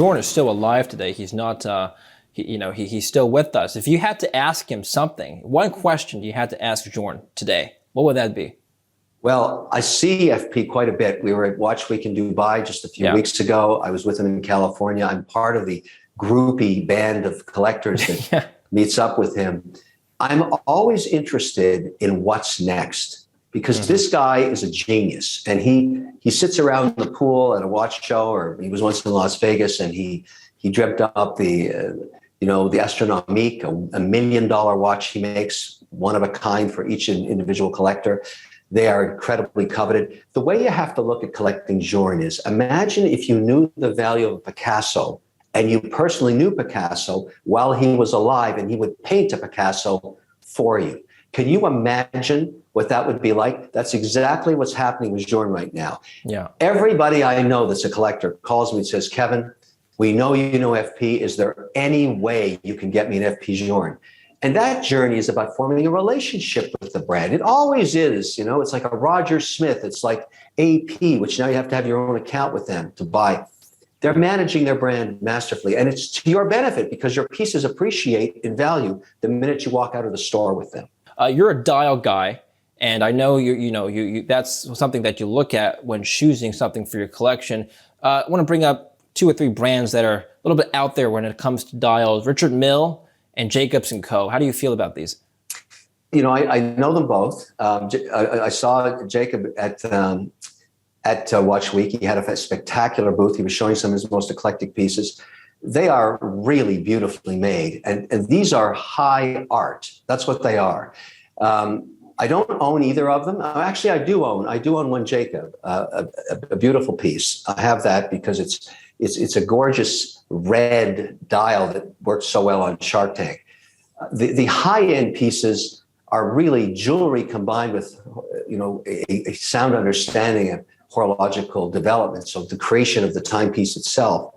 Journe is still alive today. He's not, he's still with us. If you had to ask him something, one question you had to ask Journe today, what would that be? Well, I see FP quite a bit. We were at Watch Week in Dubai just a few weeks ago. I was with him in California. I'm part of the groupie band of collectors that meets up with him. I'm always interested in what's next because this guy is a genius, and he sits around the pool at a watch show, or he was once in Las Vegas, and he dreamt up the Astronomique, a $1 million watch he makes, one of a kind for each individual collector. They are incredibly coveted. The way you have to look at collecting Journe is, imagine if you knew the value of Picasso and you personally knew Picasso while he was alive, and he would paint a Picasso for you. Can you imagine what that would be like? That's exactly what's happening with Journe right now. Yeah. Everybody I know that's a collector calls me and says, Kevin, we know you know FP. Is there any way you can get me an FP Journe? And that journey is about forming a relationship with the brand. It always is, it's like a Roger Smith. It's like AP, which now you have to have your own account with them to buy. They're managing their brand masterfully. And it's to your benefit because your pieces appreciate in value the minute you walk out of the store with them. You're a dial guy. And I know you that's something that you look at when choosing something for your collection. I want to bring up 2 or 3 brands that are a little bit out there when it comes to dials. Richard Mille and Jacobs & Co. How do you feel about these? I know them both. I saw Jacob at Watch Week. He had a spectacular booth. He was showing some of his most eclectic pieces. They are really beautifully made. And these are high art. That's what they are. I don't own either of them. Actually, I do own one Jacob, a beautiful piece. I have that because it's a gorgeous red dial that works so well on Shark Tank. The high-end pieces are really jewelry combined with, a sound understanding of horological development. So the creation of the timepiece itself.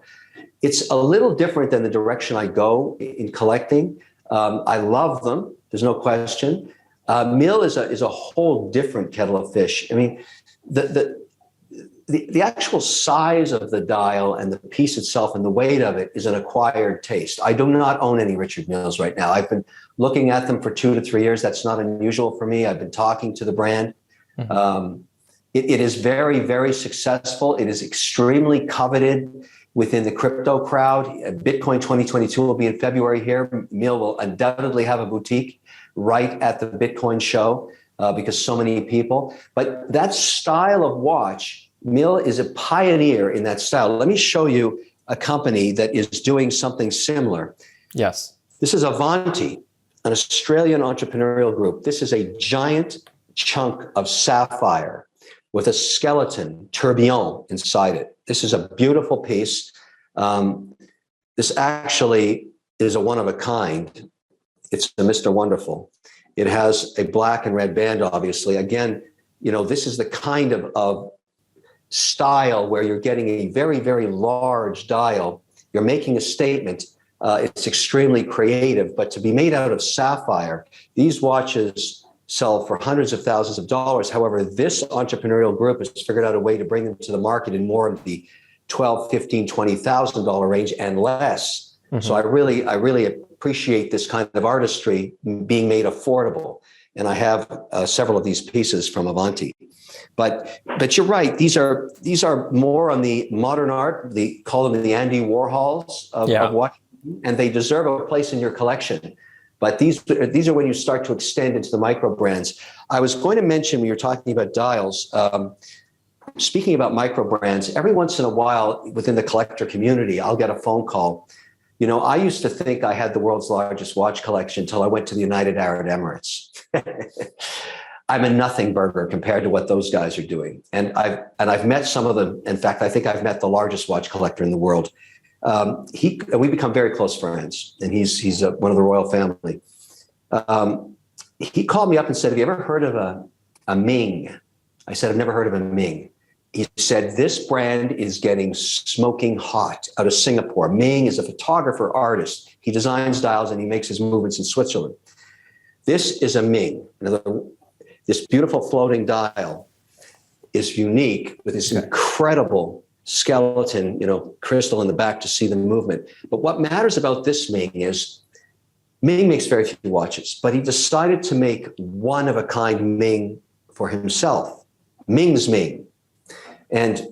It's a little different than the direction I go in collecting. I love them. There's no question. Mille is a whole different kettle of fish. I mean, the actual size of the dial and the piece itself and the weight of it is an acquired taste. I do not own any Richard Milles right now. I've been looking at them for 2 to 3 years. That's not unusual for me. I've been talking to the brand. It is very, very successful. It is extremely coveted within the crypto crowd. Bitcoin 2022 will be in February here. Mille will undoubtedly have a boutique right at the Bitcoin show because so many people. But that style of watch, Mille is a pioneer in that style. Let me show you a company that is doing something similar. Yes. This is Avanti, an Australian entrepreneurial group. This is a giant chunk of sapphire with a skeleton tourbillon inside it. This is a beautiful piece. This actually is a one of a kind. It's a Mr. Wonderful. It has a black and red band, obviously. Again, this is the kind of style where you're getting a very, very large dial. You're making a statement. It's extremely creative, but to be made out of sapphire, these watches sell for hundreds of thousands of dollars. However, this entrepreneurial group has figured out a way to bring them to the market in more of the $12,000, $15,000, $20,000 range and less. So I really appreciate this kind of artistry being made affordable. And I have several of these pieces from Avanti. But you're right. These are more on the modern art. They call them the Andy Warhols of watch, and they deserve a place in your collection. But these are when you start to extend into the micro brands. I was going to mention when you're talking about dials. Speaking about micro brands, every once in a while within the collector community, I'll get a phone call. I used to think I had the world's largest watch collection until I went to the United Arab Emirates. I'm a nothing burger compared to what those guys are doing. And I've met some of them. In fact, I think I've met the largest watch collector in the world. We become very close friends, and he's one of the royal family. He called me up and said, "Have you ever heard of a Ming?" I said, "I've never heard of a Ming." He said, "This brand is getting smoking hot out of Singapore." Ming is a photographer artist. He designs dials and he makes his movements in Switzerland. This is a Ming. This beautiful floating dial is unique with this incredible skeleton, crystal in the back to see the movement. But what matters about this Ming is Ming makes very few watches, but he decided to make one-of-a-kind Ming for himself, Ming's Ming. And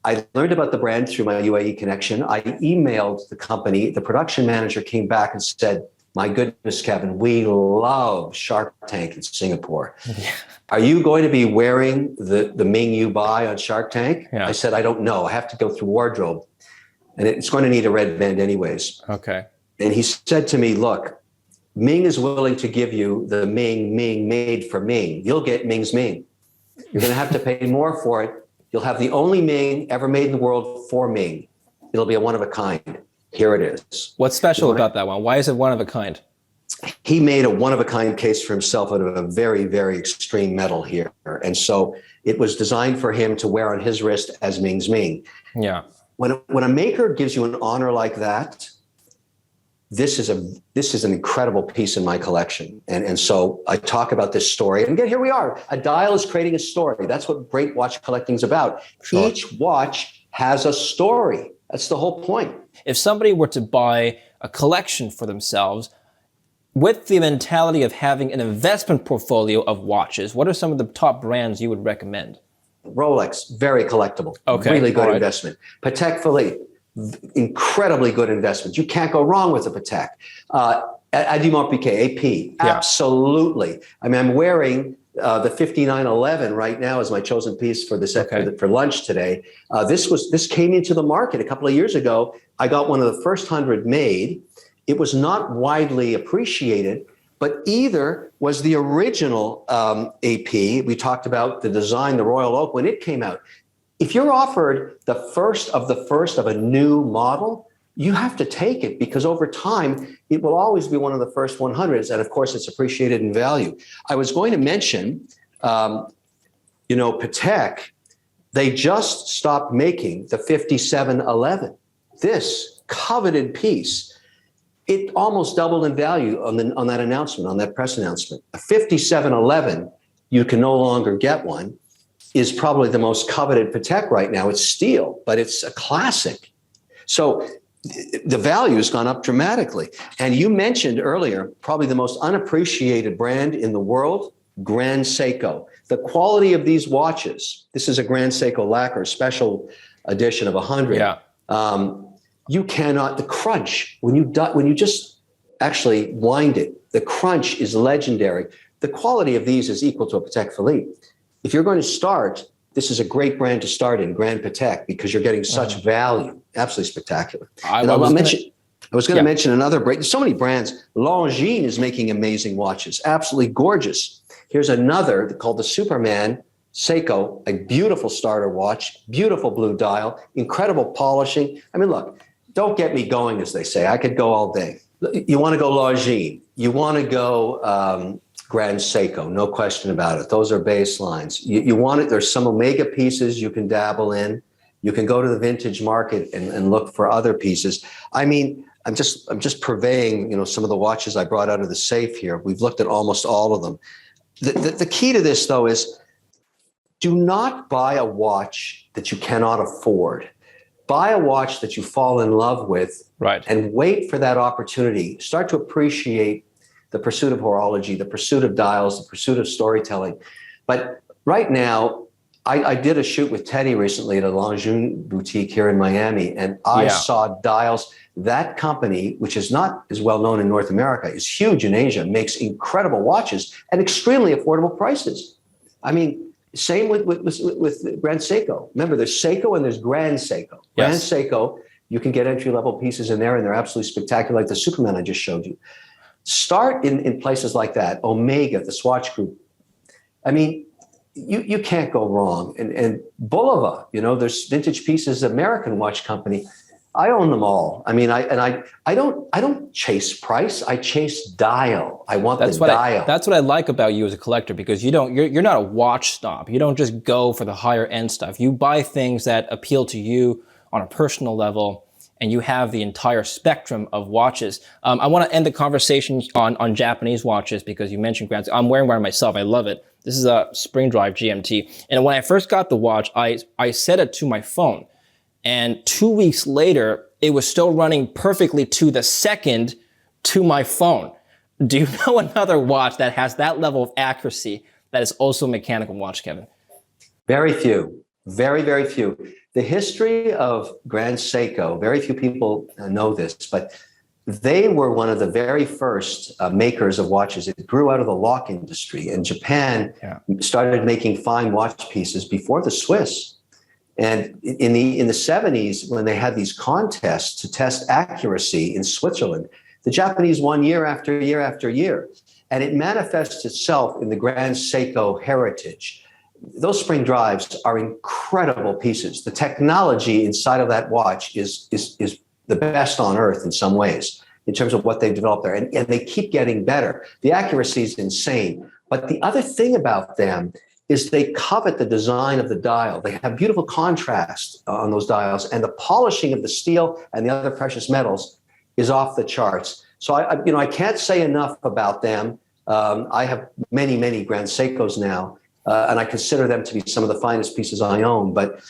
I learned about the brand through my UAE connection. I emailed the company. The production manager came back and said, my goodness, Kevin, we love Shark Tank in Singapore. Yeah. Are you going to be wearing the Ming you buy on Shark Tank? Yeah. I said, I don't know. I have to go through wardrobe. And it's going to need a red band anyways. Okay. And he said to me, look, Ming is willing to give you the Ming made for Ming. You'll get Ming's Ming. You're going to have to pay more for it. You'll have the only Ming ever made in the world for Ming. It'll be a one-of-a-kind. Here it is. What's special about that one? Why is it one-of-a-kind? He made a one-of-a-kind case for himself out of a very, very extreme metal here. And so it was designed for him to wear on his wrist as Ming's Ming. Yeah. When a maker gives you an honor like that, this is an incredible piece in my collection. And so I talk about this story. And again, here we are. A dial is creating a story. That's what great watch collecting is about. Sure. Each watch has a story. That's the whole point. If somebody were to buy a collection for themselves with the mentality of having an investment portfolio of watches, what are some of the top brands you would recommend? Rolex, very collectible. Okay. Really good investment. Patek Phillipe, incredibly good investment. You can't go wrong with a Patek. Audemars Piguet, AP, absolutely. I mean, I'm wearing the 5911 right now is my chosen piece for for lunch today. This came into the market a couple of years ago. I got one of the first 100 made. It was not widely appreciated, but either was the original AP. We talked about the design, the Royal Oak, when it came out. If you're offered the first of a new model, you have to take it because over time, it will always be one of the first 100s. And of course, it's appreciated in value. I was going to mention, Patek, they just stopped making the 5711. This coveted piece, it almost doubled in value on that announcement, on that press announcement. A 5711, you can no longer get one, is probably the most coveted Patek right now. It's steel, but it's a classic. So the value has gone up dramatically. And you mentioned earlier, probably the most unappreciated brand in the world, Grand Seiko. The quality of these watches, this is a Grand Seiko lacquer, special edition of 100. Yeah. You cannot, the crunch, when you just actually wind it, the crunch is legendary. The quality of these is equal to a Patek Philippe. If you're going to start, this is a great brand to start in, Grand Patek, because you're getting such value. Absolutely spectacular. I was going to mention another brand. There's so many brands. Longines is making amazing watches, absolutely gorgeous. Here's another called the Superman Seiko, a beautiful starter watch, beautiful blue dial, incredible polishing. I mean, look, don't get me going, as they say. I could go all day. You want to go Longines. You want to go Grand Seiko, no question about it. Those are baselines. You want it. There's some Omega pieces you can dabble in. You can go to the vintage market and look for other pieces. I mean, I'm just purveying, some of the watches I brought out of the safe here. We've looked at almost all of them. The key to this, though, is do not buy a watch that you cannot afford. Buy a watch that you fall in love with, right, and wait for that opportunity. Start to appreciate the pursuit of horology, the pursuit of dials, the pursuit of storytelling. But right now, I did a shoot with Teddy recently at a Longines boutique here in Miami, and I saw dials. That company, which is not as well known in North America, is huge in Asia, makes incredible watches at extremely affordable prices. I mean, same with Grand Seiko. Remember, there's Seiko and there's Grand Seiko. Grand Seiko, you can get entry-level pieces in there, and they're absolutely spectacular, like the Superman I just showed you. Start in places like that, Omega, the Swatch Group. I mean, you can't go wrong. And Bulova, there's vintage pieces, American watch company. I own them all. I mean, I don't chase price. I chase dial. I want the dial. That's what I like about you as a collector, because you're not a watch snob. You don't just go for the higher end stuff. You buy things that appeal to you on a personal level, and you have the entire spectrum of watches. I want to end the conversation on Japanese watches, because you mentioned Grand Seiko. I'm wearing one myself. I love it. This is a spring drive GMT. And when I first got the watch, I set it to my phone. And 2 weeks later, it was still running perfectly to the second to my phone. Do you know another watch that has that level of accuracy that is also a mechanical watch, Kevin? Very few, very, very few. The history of Grand Seiko, very few people know this, but they were one of the very first makers of watches. It grew out of the lock industry, and Japan started making fine watch pieces before the Swiss. And in the 70s, when they had these contests to test accuracy in Switzerland, the Japanese won year after year after year. And it manifests itself in the Grand Seiko heritage. Those spring drives are incredible pieces. The technology inside of that watch is the best on earth in some ways, in terms of what they've developed there. And they keep getting better. The accuracy is insane. But the other thing about them is they covet the design of the dial. They have beautiful contrast on those dials, and the polishing of the steel and the other precious metals is off the charts. So I can't say enough about them. I have many, many Grand Seikos now, and I consider them to be some of the finest pieces I own. But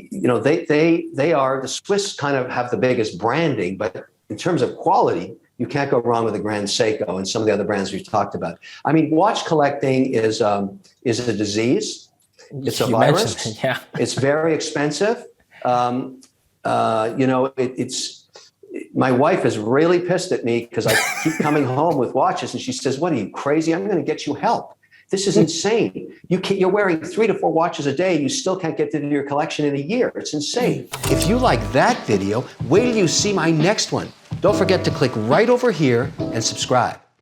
they are, the Swiss kind of have the biggest branding, but in terms of quality, you can't go wrong with a Grand Seiko and some of the other brands we've talked about. I mean, watch collecting is a disease. It's a virus. Yeah. It's very expensive. My wife is really pissed at me because I keep coming home with watches, and she says, "What are you, crazy? I'm going to get you help. This is insane. You're wearing 3 to 4 watches a day, and you still can't get into your collection in a year. It's insane." If you like that video, wait till you see my next one. Don't forget to click right over here and subscribe.